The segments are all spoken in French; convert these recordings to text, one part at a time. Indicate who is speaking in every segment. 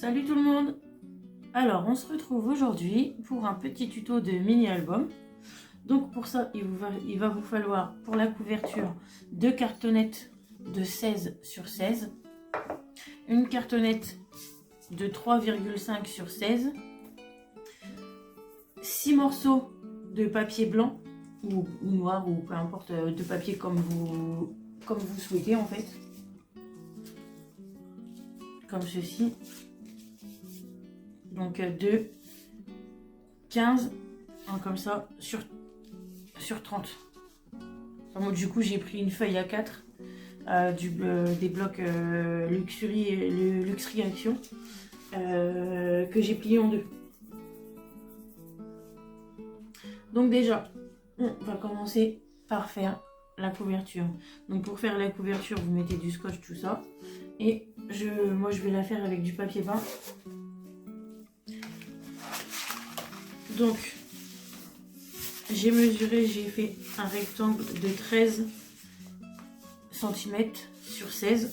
Speaker 1: Salut tout le monde! Alors on se retrouve aujourd'hui pour un petit tuto de mini-album. Donc pour ça il va vous falloir pour la couverture deux cartonnettes de 16 sur 16, une cartonnette de 3,5 sur 16, 6 morceaux de papier blanc ou noir ou peu importe, de papier comme vous souhaitez en fait, comme ceci. Donc 2, 15, comme ça, sur 30. Enfin, moi, du coup, j'ai pris une feuille A4 des blocs Luxury Action que j'ai plié en deux. Donc déjà, on va commencer par faire la couverture. Donc pour faire la couverture, vous mettez du scotch, tout ça. Et moi, je vais la faire avec du papier peint. Donc, j'ai mesuré, j'ai fait un rectangle de 13 cm sur 16.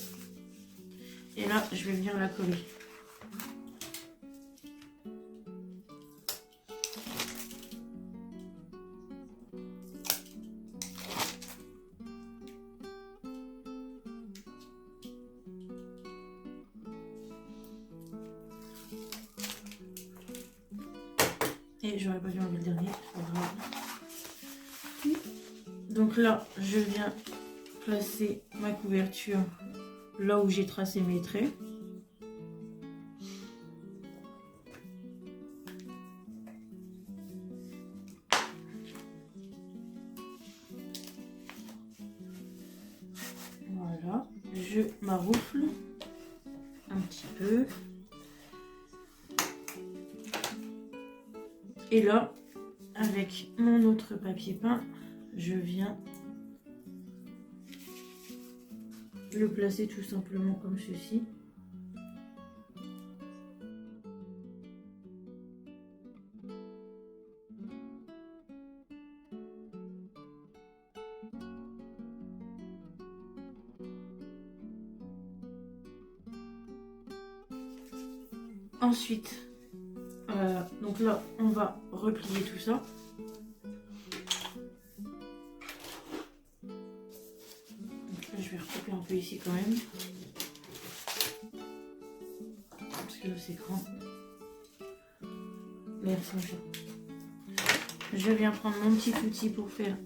Speaker 1: Et là, je vais venir la coller. Et j'aurais pas dû enlever le dernier, c'est pas grave. Donc là, je viens placer ma couverture là où j'ai tracé mes traits. Voilà, je maroufle un petit peu. Et là, avec mon autre papier peint, je viens le placer tout simplement comme ceci. Ensuite, donc là, on va replier tout ça. Donc là, je vais recouper un peu ici quand même. Parce que là, c'est grand. Merci, mon chat. Je viens prendre mon petit outil pour faire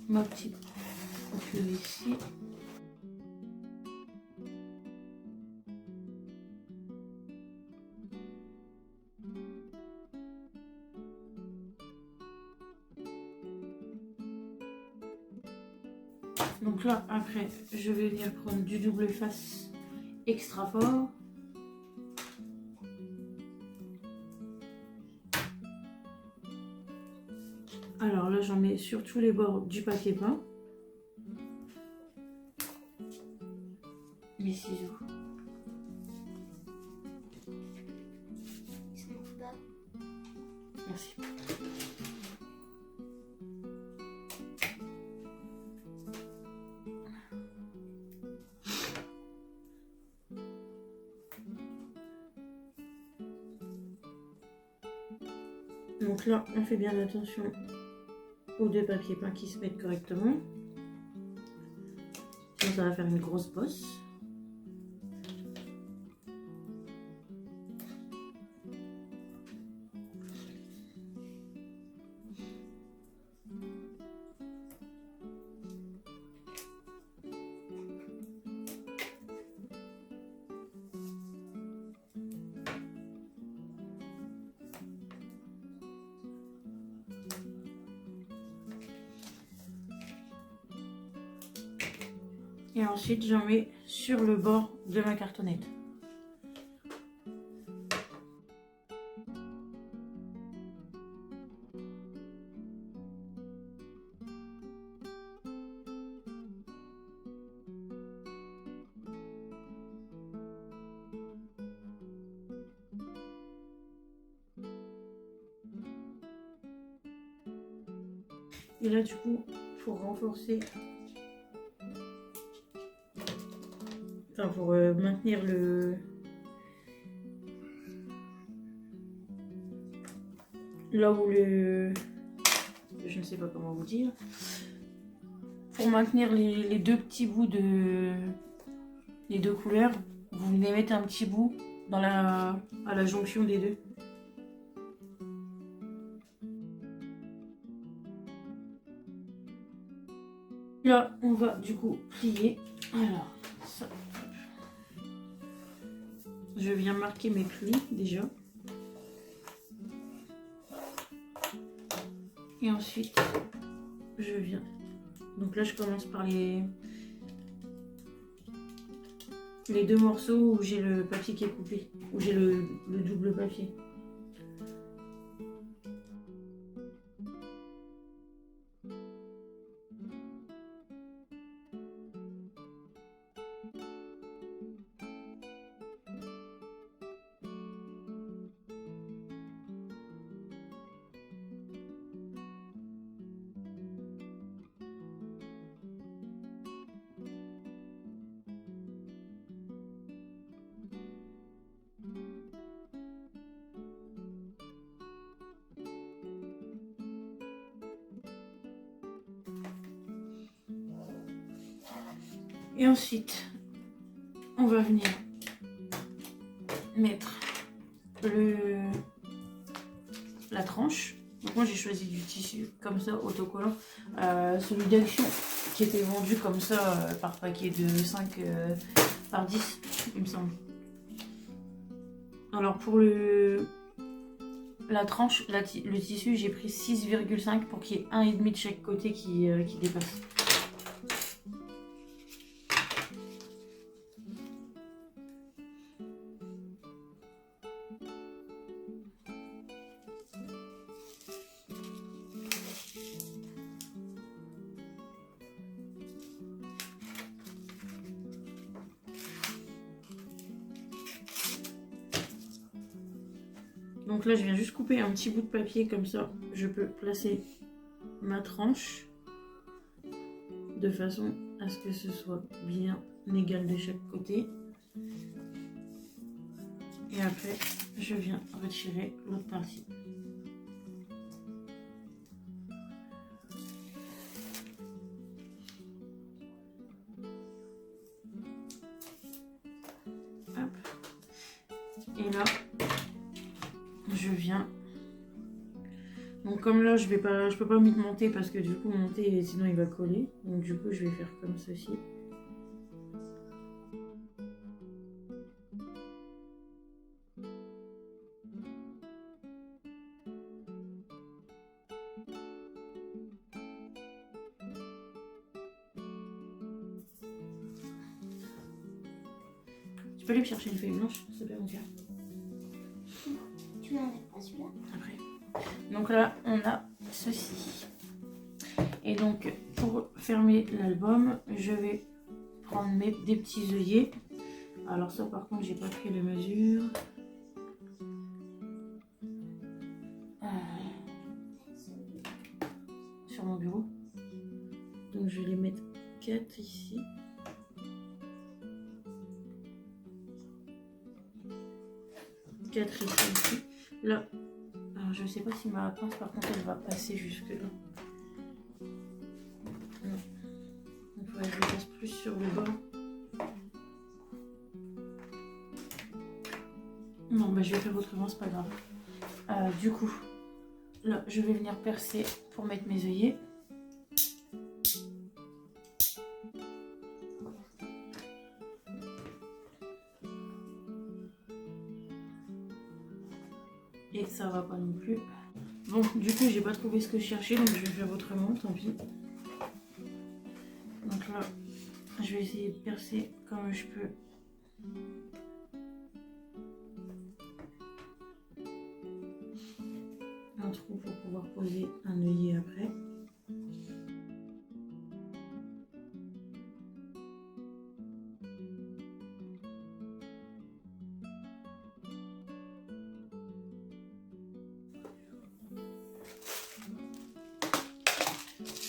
Speaker 1: ma petite coupure ici. Donc là, après, je vais venir prendre du double face extra fort. Alors là, j'en mets sur tous les bords du papier peint. Mes ciseaux. Merci. Donc là, on fait bien attention aux deux papiers peints qui se mettent correctement. Sinon, ça va faire une grosse bosse. Et ensuite, j'en mets sur le bord de ma cartonnette. Et là, du coup, pour renforcer, enfin pour maintenir là où le... je ne sais pas comment vous dire. Pour maintenir les deux petits bouts de... les deux couleurs, vous venez mettre un petit bout dans à la jonction des deux. Là, on va du coup plier. Alors, ça. Je viens marquer mes plis déjà. Et ensuite, je viens. Donc là, je commence par les deux morceaux où j'ai le papier qui est coupé, où j'ai le double papier. Et ensuite, on va venir mettre la tranche. Donc moi j'ai choisi du tissu comme ça, autocollant. Celui d'Action qui était vendu comme ça par paquet de 5 par 10, il me semble. Alors pour la tranche, le tissu, j'ai pris 6,5 pour qu'il y ait 1,5 de chaque côté qui dépasse. Donc là, je viens juste couper un petit bout de papier comme ça. Je peux placer ma tranche de façon à ce que ce soit bien égal de chaque côté. Et après, je viens retirer l'autre partie. Hop. Et là, je viens. Donc comme là, je peux pas m'y monter parce que du coup monter, sinon il va coller. Donc du coup, je vais faire comme ceci. Tu peux aller me chercher une feuille blanche, s'il te plaît, mon cœur.
Speaker 2: Tu n'en as pas celui-là?
Speaker 1: Après. Donc là, on a ceci. Et donc, pour fermer l'album, je vais prendre des petits œillets. Alors ça, par contre, j'ai pas pris les mesures. Sur mon bureau. Donc, je vais les mettre 4 ici. Quatre ici. Là, alors je sais pas si ma pince par contre elle va passer jusque là. Non. Donc ouais, je le passe plus sur le bas. Non, bah je vais faire autrement, c'est pas grave. Du coup, là, je vais venir percer pour mettre mes œillets. Et ça va pas non plus. Bon, du coup, j'ai pas trouvé ce que je cherchais, donc je vais faire autrement, tant pis. Donc là, je vais essayer de percer comme je peux. Un trou pour pouvoir poser un œillet après.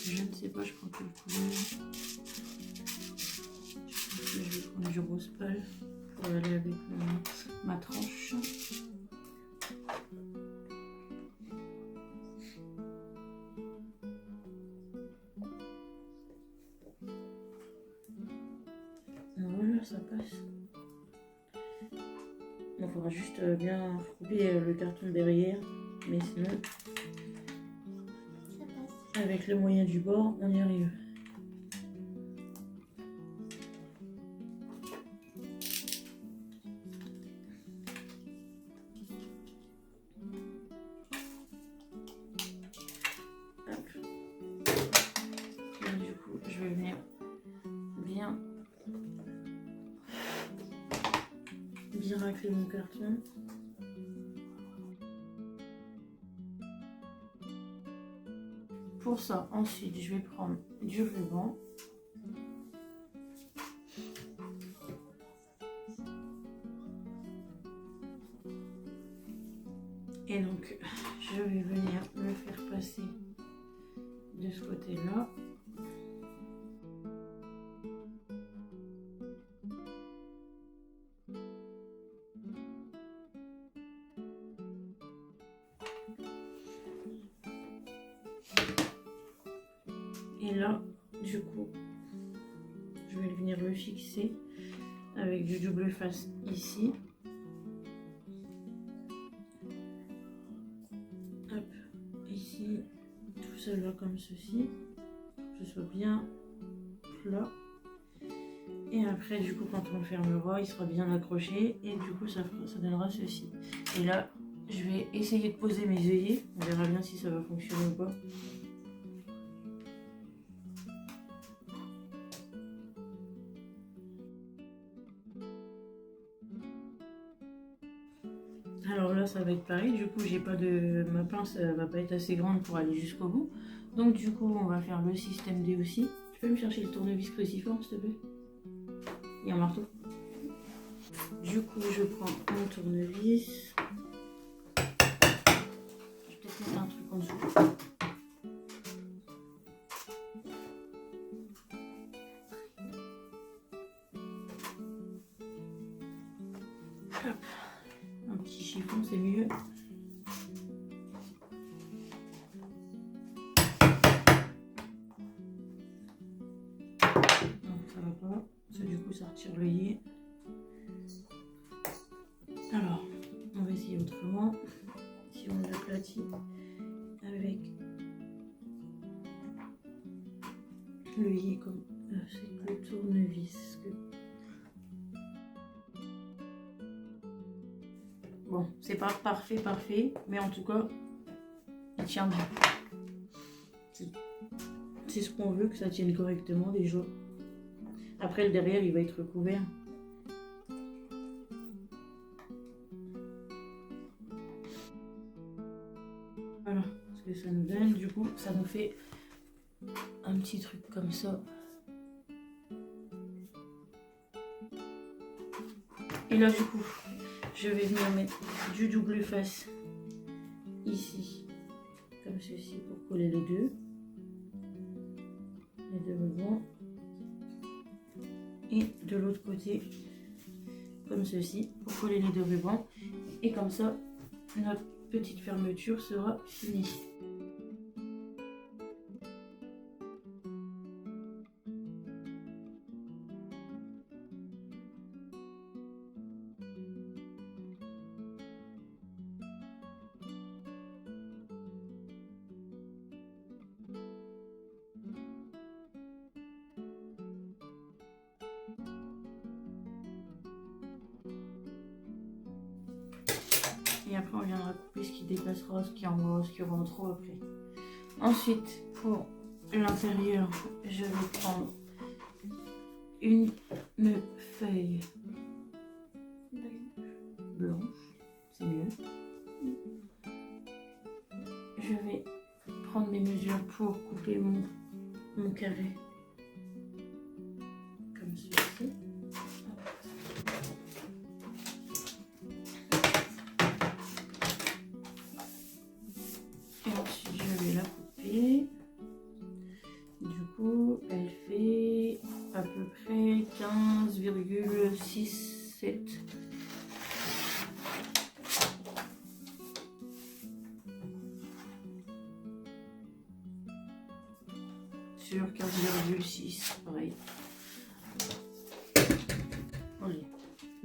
Speaker 1: Je ne sais pas, je prends quelle couleur. Je vais prendre du rose pâle pour aller avec ma tranche. là ça passe. Il faudra juste bien couper le carton derrière, mais sinon,
Speaker 2: Ça passe.
Speaker 1: avec le moyen du bord, on y arrive. Hop. Là, du coup, je vais venir bien racler mon carton. Pour ça, ensuite, je vais prendre du ruban. Et donc, je vais venir me faire passer de ce côté-là. Et là, du coup, je vais venir le fixer avec du double face ici. Hop, ici, tout ça là comme ceci, que ce soit bien plat. Et après, du coup, quand on le fermera, il sera bien accroché et du coup, ça donnera ceci. Et là, je vais essayer de poser mes œillets. On verra bien si ça va fonctionner ou pas. Alors là, ça va être pareil. Du coup, j'ai pas de ma pince va pas être assez grande pour aller jusqu'au bout. Donc du coup, on va faire le système D aussi. Tu peux me chercher le tournevis cruciforme, s'il te plaît? Et un marteau. Du coup, je prends mon tournevis. Je vais peut-être mettre un truc en dessous. Hop. Un petit chiffon, c'est mieux. Non, ça va pas. Ça, du coup, ça retire l'œillet. Alors, on va essayer autrement. Si on l'aplatit avec l'œillet comme c'est le tournevis. Bon, c'est pas parfait, mais en tout cas, il tient bien. C'est ce qu'on veut, que ça tienne correctement déjà. Après, le derrière, il va être recouvert. Voilà ce que ça nous donne. Du coup, ça nous fait un petit truc comme ça. Et là, du coup, je vais venir mettre du double face ici, comme ceci, pour coller les deux rubans. Et de l'autre côté, comme ceci, pour coller les deux rubans. Et comme ça, notre petite fermeture sera finie. Et après, on viendra couper ce qui dépassera, ce qui en aura, ce qui aura en trop après. Ensuite, pour l'intérieur, je vais prendre une feuille blanche, c'est mieux. Je vais prendre mes mesures pour couper mon carré, comme ceci. Et ensuite, je vais la couper. Du coup, elle fait à peu près 15,67. Sur 15,6, pareil.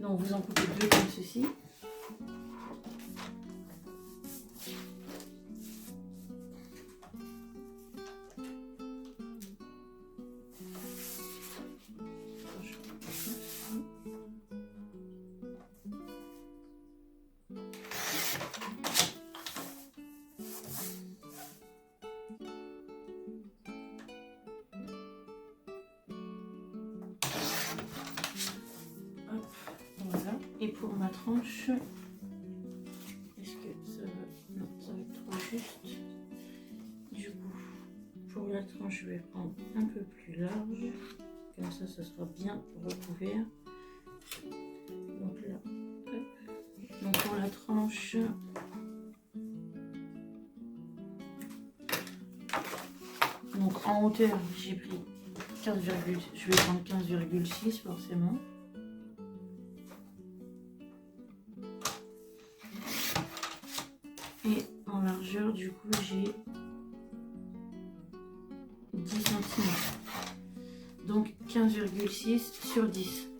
Speaker 1: Donc vous en coupez 2 comme ceci. Et pour ma tranche, est-ce que ça va... Non, ça va être trop juste. Du coup, pour la tranche, je vais prendre un peu plus large. Comme ça sera bien recouvert. Donc là, hop. Donc pour la tranche... Donc en hauteur, j'ai pris 15, je vais prendre 15,6 forcément. Et en largeur, du coup, j'ai 10 cm. Donc 15,6 sur 10.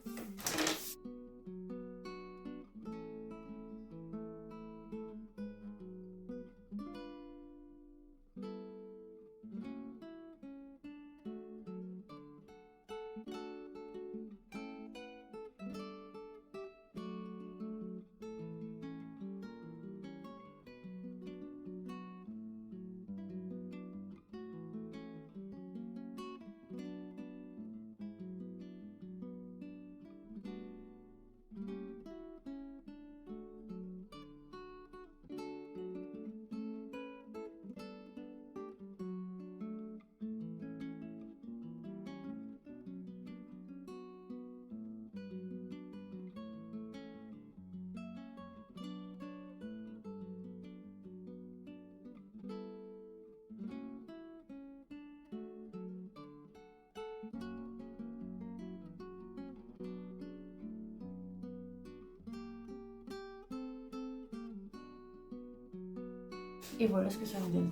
Speaker 1: Et voilà ce que ça vous donne.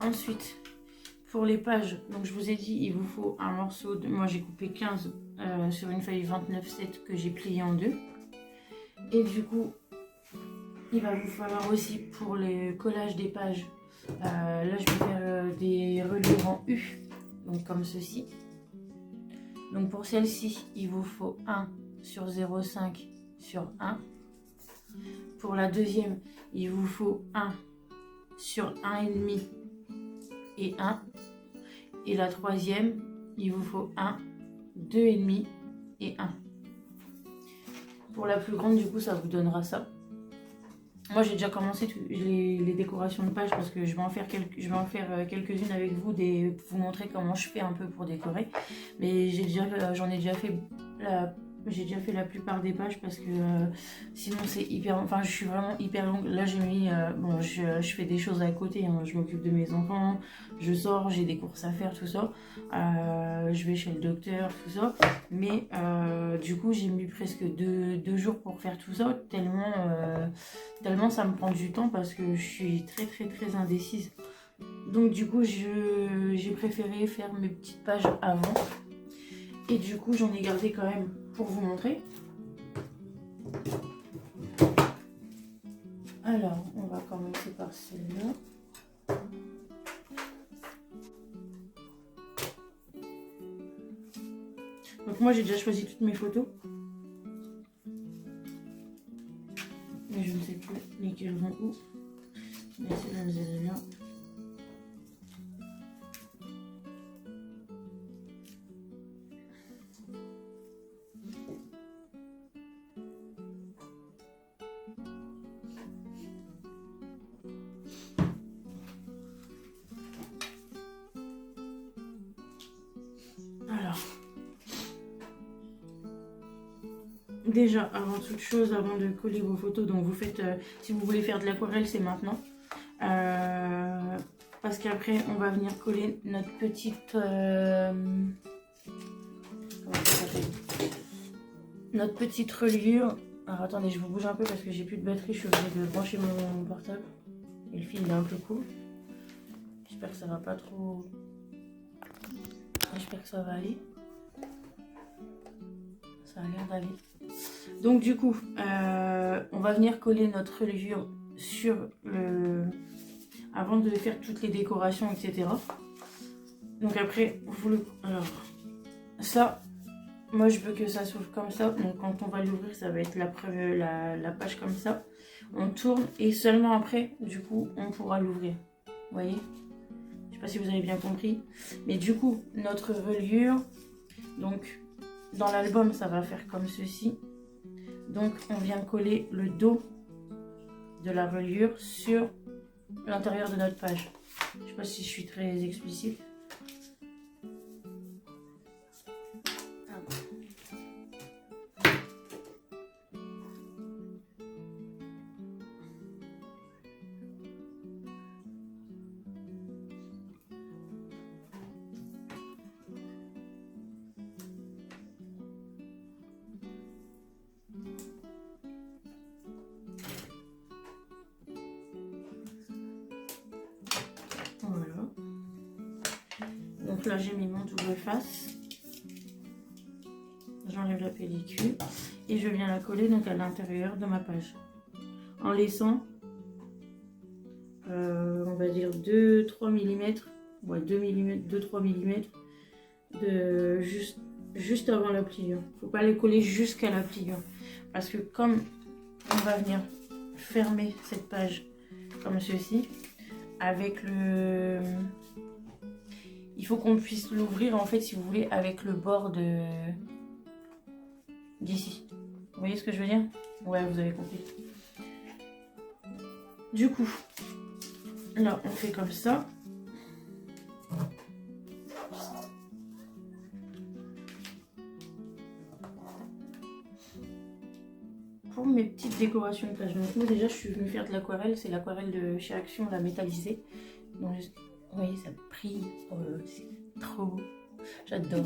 Speaker 1: Ensuite, pour les pages, donc je vous ai dit, il vous faut un morceau de... Moi, j'ai coupé 15 sur une feuille 29,7 que j'ai plié en deux. Et du coup, il va vous falloir aussi pour le collage des pages, là, je vais faire des reliures en U, donc comme ceci. Donc pour celle-ci, il vous faut 1 sur 0,5 sur 1. Pour la deuxième, il vous faut 1 sur 1,5 et 1. Et la troisième, il vous faut 1, 2,5 et 1. Pour la plus grande, du coup, ça vous donnera ça. Moi, j'ai déjà commencé les décorations de pages parce que je vais en faire quelques-unes avec vous, vous montrer comment je fais un peu pour décorer. Mais j'en ai déjà fait la plupart des pages parce que sinon c'est hyper... Enfin, je suis vraiment hyper longue. Là, j'ai mis... bon, je fais des choses à côté. Hein. Je m'occupe de mes enfants. Je sors, j'ai des courses à faire, tout ça. Je vais chez le docteur, tout ça. Mais du coup, j'ai mis presque deux jours pour faire tout ça. Tellement ça me prend du temps parce que je suis très indécise. Donc du coup, j'ai préféré faire mes petites pages avant. Et du coup, j'en ai gardé quand même pour vous montrer. Alors, on va commencer par celle-là. Donc moi, j'ai déjà choisi toutes mes photos. Mais je ne sais plus lesquelles vont où. Mais celle-là, elles est bien. Alors, déjà, avant toute chose, avant de coller vos photos, donc vous faites, si vous voulez faire de l'aquarelle, c'est maintenant. Parce qu'après, on va venir coller notre petite... comment ça s'appelle ? Notre petite reliure. Alors attendez, je vous bouge un peu parce que j'ai plus de batterie, je suis obligée de brancher mon portable. Et le fil il est un peu court. J'espère que ça va pas trop... J'espère que ça va aller. ça a l'air d'aller. Donc du coup, on va venir coller notre reliure sur le... avant de faire toutes les décorations, etc. Donc après, vous le... Alors, ça, moi je veux que ça s'ouvre comme ça. Donc quand on va l'ouvrir, ça va être la page comme ça. On tourne et seulement après, du coup, on pourra l'ouvrir. Vous voyez? Je sais pas si vous avez bien compris. Mais du coup, notre reliure, donc dans l'album, ça va faire comme ceci. Donc on vient coller le dos de la reliure sur l'intérieur de notre page. Je sais pas si je suis très explicite. Voilà. Donc là j'ai mis mon double face. J'enlève la pellicule et je viens la coller donc à l'intérieur de ma page. En laissant on va dire 2-3 mm, ouais 2 mm, 2-3 mm de juste avant la pliure. Faut pas les coller jusqu'à la pliure. Parce que comme on va venir fermer cette page comme ceci, avec le... Il faut qu'on puisse l'ouvrir en fait si vous voulez avec le bord d'ici. Vous voyez ce que je veux dire? Ouais, vous avez compris. Du coup, là on fait comme ça. Pour mes petites décorations de page, donc moi déjà je suis venue faire de l'aquarelle, c'est l'aquarelle de chez Action, la métallisée. Donc vous voyez ça brille, c'est trop beau, j'adore.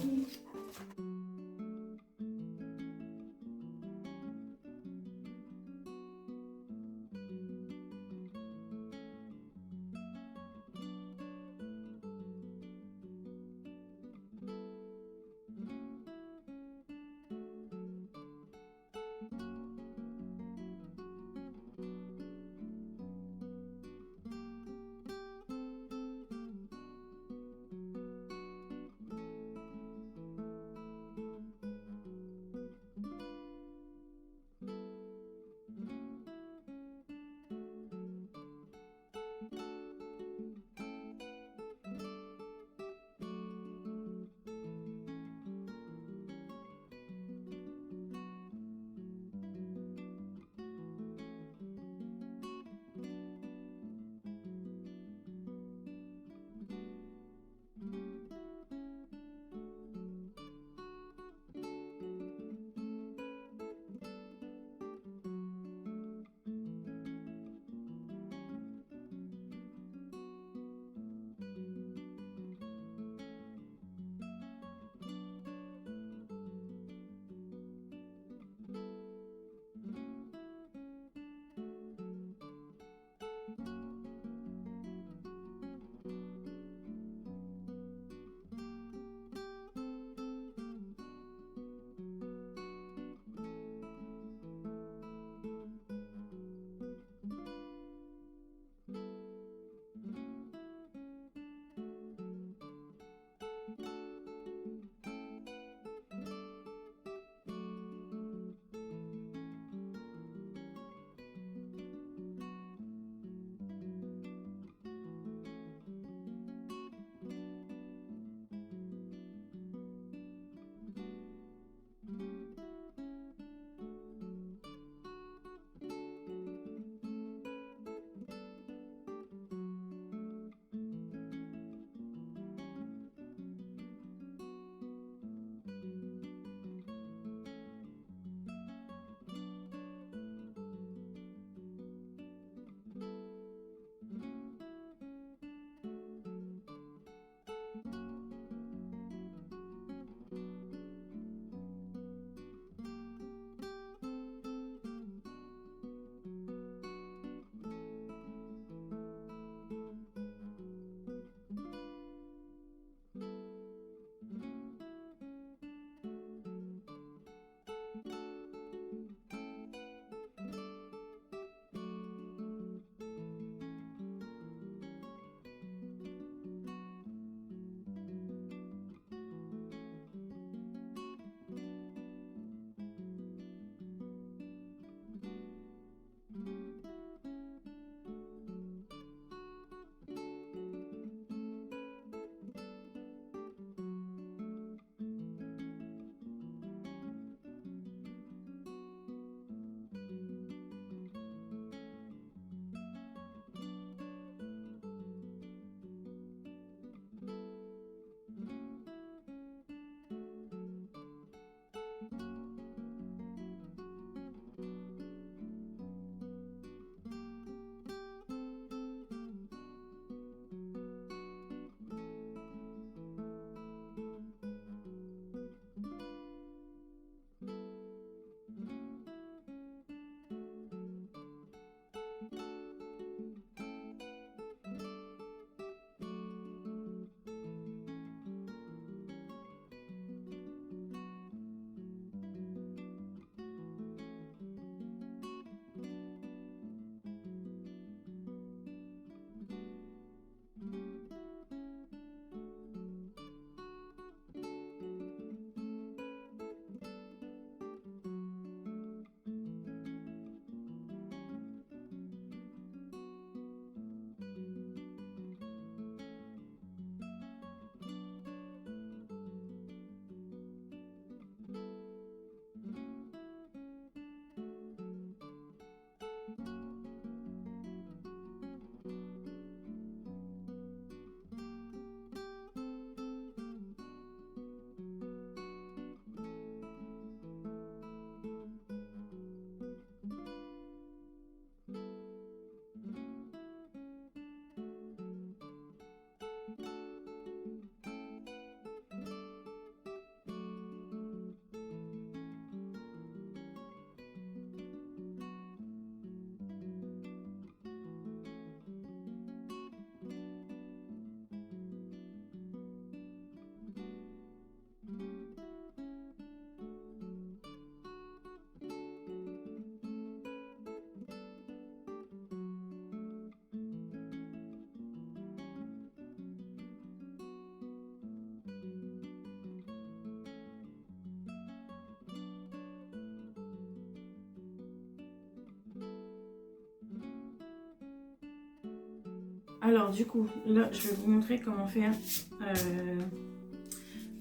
Speaker 1: Alors du coup, là je vais vous montrer comment faire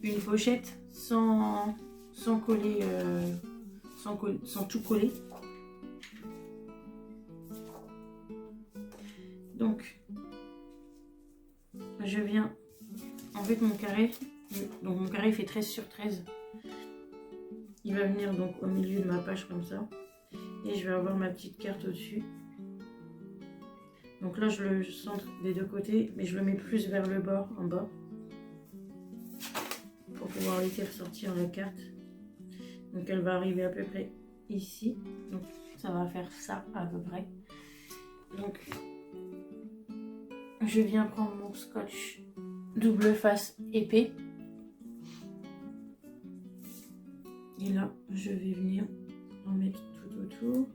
Speaker 1: une pochette sans coller, sans tout coller. Donc je viens, en fait mon carré, donc mon carré fait 13 sur 13. Il va venir donc au milieu de ma page comme ça. Et je vais avoir ma petite carte au-dessus. Donc là je le centre des deux côtés, mais je le mets plus vers le bord en bas. Pour pouvoir laisser ressortir la carte. Donc elle va arriver à peu près ici. Donc ça va faire ça à peu près. Donc je viens prendre mon scotch double face épais. Et là je vais venir en mettre tout autour.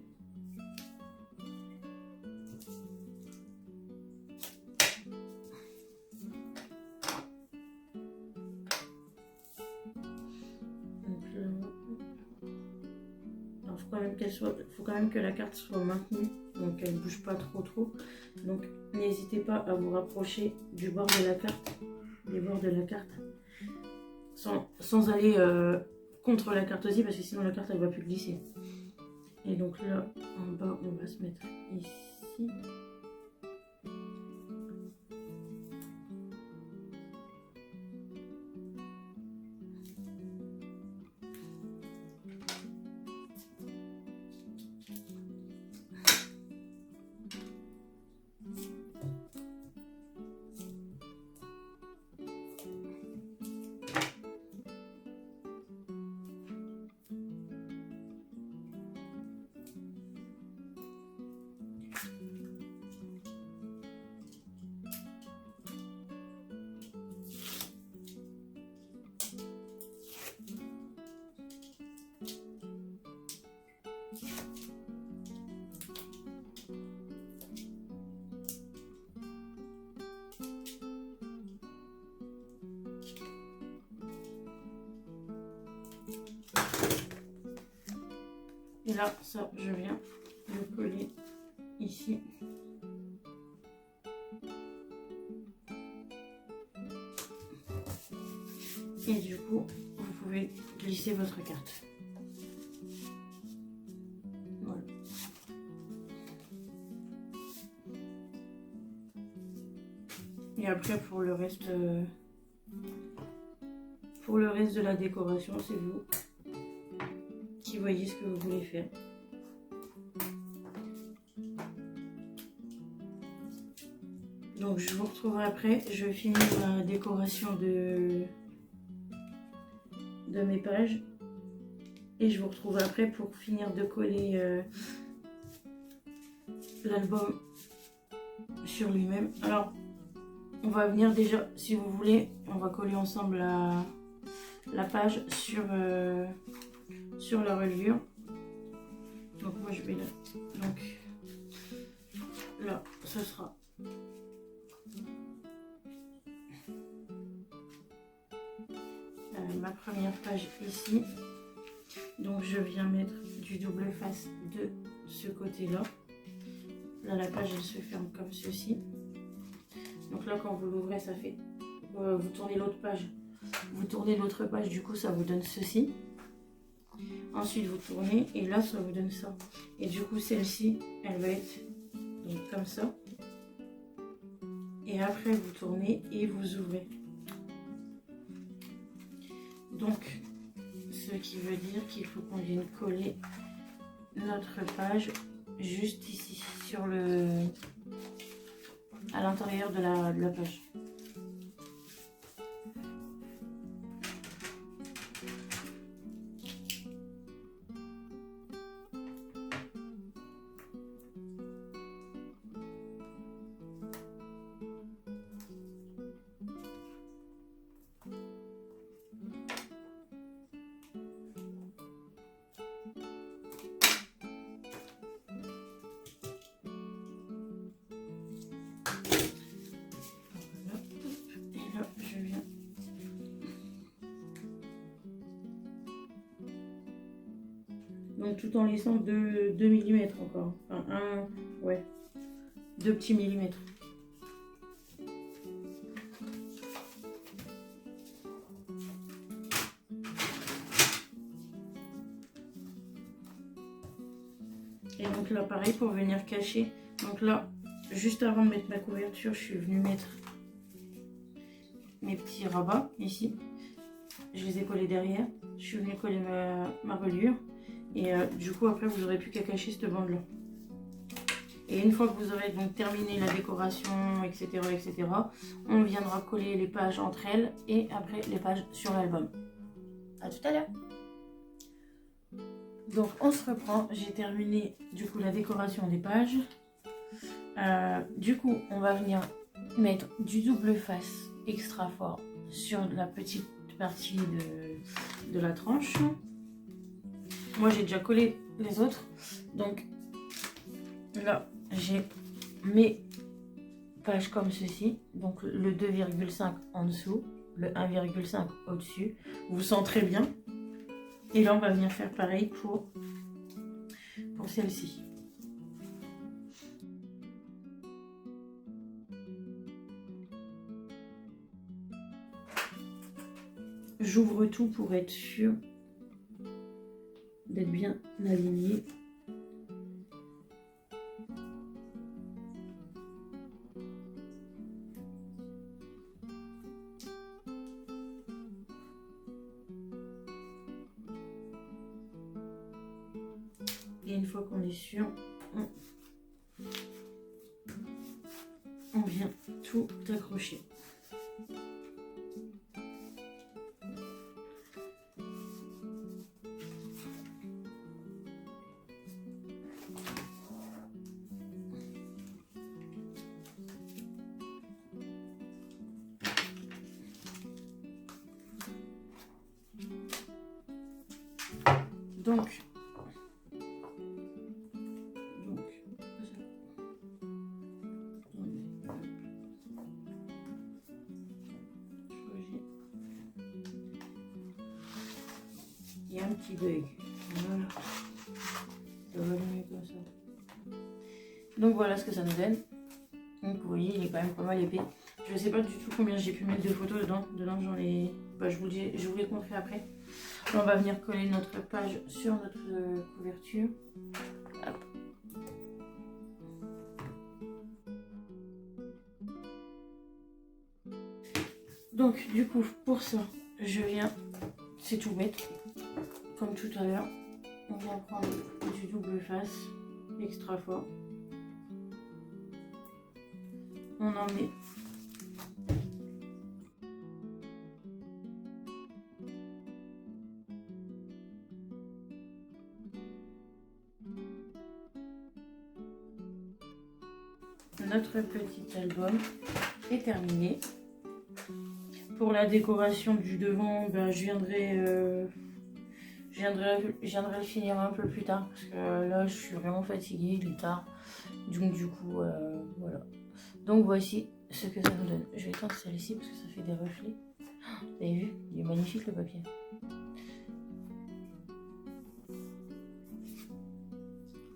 Speaker 1: Faut quand même que la carte soit maintenue, donc elle ne bouge pas trop. Donc n'hésitez pas à vous rapprocher du bord de la carte, des bords de la carte, sans aller contre la carte aussi, parce que sinon la carte elle va plus glisser. Et donc là en bas on va se mettre ici. Et là, ça, je viens le coller ici. Et du coup, vous pouvez glisser votre carte. Voilà. Et après, pour le reste de la décoration, c'est vous qui voyez ce que vous voulez faire. Donc je vous retrouverai après, je finis ma décoration de mes pages et je vous retrouve après pour finir de coller l'album sur lui-même. Alors on va venir déjà, si vous voulez, on va coller ensemble la page sur la reliure. Donc moi je vais là, donc là ce sera ma première page ici. Donc je viens mettre du double face de ce côté là. Là la page elle se ferme comme ceci. Donc là quand vous l'ouvrez ça fait, vous tournez l'autre page, du coup ça vous donne ceci. Ensuite vous tournez et là ça vous donne ça. Et du coup celle-ci elle va être donc comme ça. Et après vous tournez et vous ouvrez. Donc ce qui veut dire qu'il faut qu'on vienne coller notre page juste ici sur à l'intérieur de la page. Donc tout en laissant 2 mm encore. Enfin 2 petits millimètres. Et donc là pareil pour venir cacher. Donc là, juste avant de mettre ma couverture, je suis venue mettre mes petits rabats ici. Je les ai collés derrière. Je suis venue coller ma reliure. Et du coup après vous n'aurez plus qu'à cacher cette bande là. Et une fois que vous aurez donc terminé la décoration, etc., on viendra coller les pages entre elles et après les pages sur l'album. À tout à l'heure. Donc on se reprend, j'ai terminé du coup la décoration des pages. Du coup on va venir mettre du double face extra fort sur la petite partie de la tranche. Moi j'ai déjà collé les autres, donc là j'ai mes pages comme ceci, donc le 2,5 en dessous, le 1,5 au-dessus, vous centrez bien. Et là on va venir faire pareil pour celle-ci. J'ouvre tout pour être sûr d'être bien aligné. Et une fois qu'on est sûr, on vient tout accrocher. Donc il y a un petit bug. Voilà. Ça va mieux comme ça. Donc voilà ce que ça nous donne. Donc vous voyez, il est quand même pas mal épais. Je ne sais pas du tout combien j'ai pu mettre de photos dedans. Dedans j'en ai. Bah, je vous les compterai après. Là, on va venir coller notre page sur notre couverture. Hop. Donc du coup pour ça, je viens, c'est tout bête, comme tout à l'heure, on vient prendre du double face extra fort. On en met notre petit album est terminé. Pour la décoration du devant, ben, je viendrai le finir un peu plus tard parce que là je suis vraiment fatiguée, il est tard. Donc du coup voilà. Donc voici ce que ça nous donne. Je vais éteindre celle-ci parce que ça fait des reflets. Vous avez vu, il est magnifique le papier.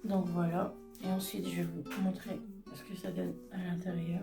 Speaker 1: Donc voilà. Et ensuite je vais vous montrer ce que ça donne à l'intérieur.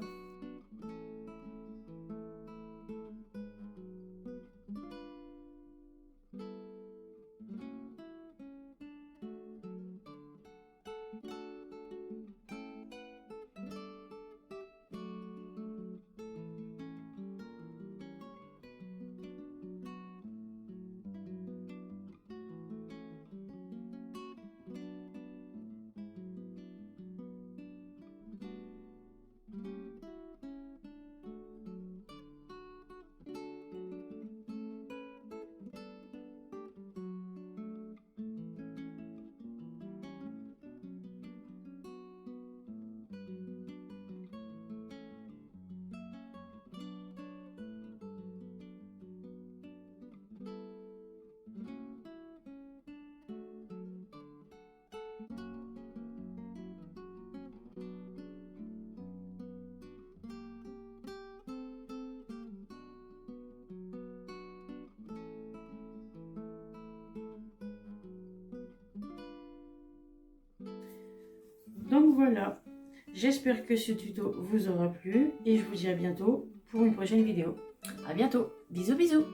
Speaker 1: Donc voilà, j'espère que ce tuto vous aura plu et je vous dis à bientôt pour une prochaine vidéo. À bientôt, bisous bisous.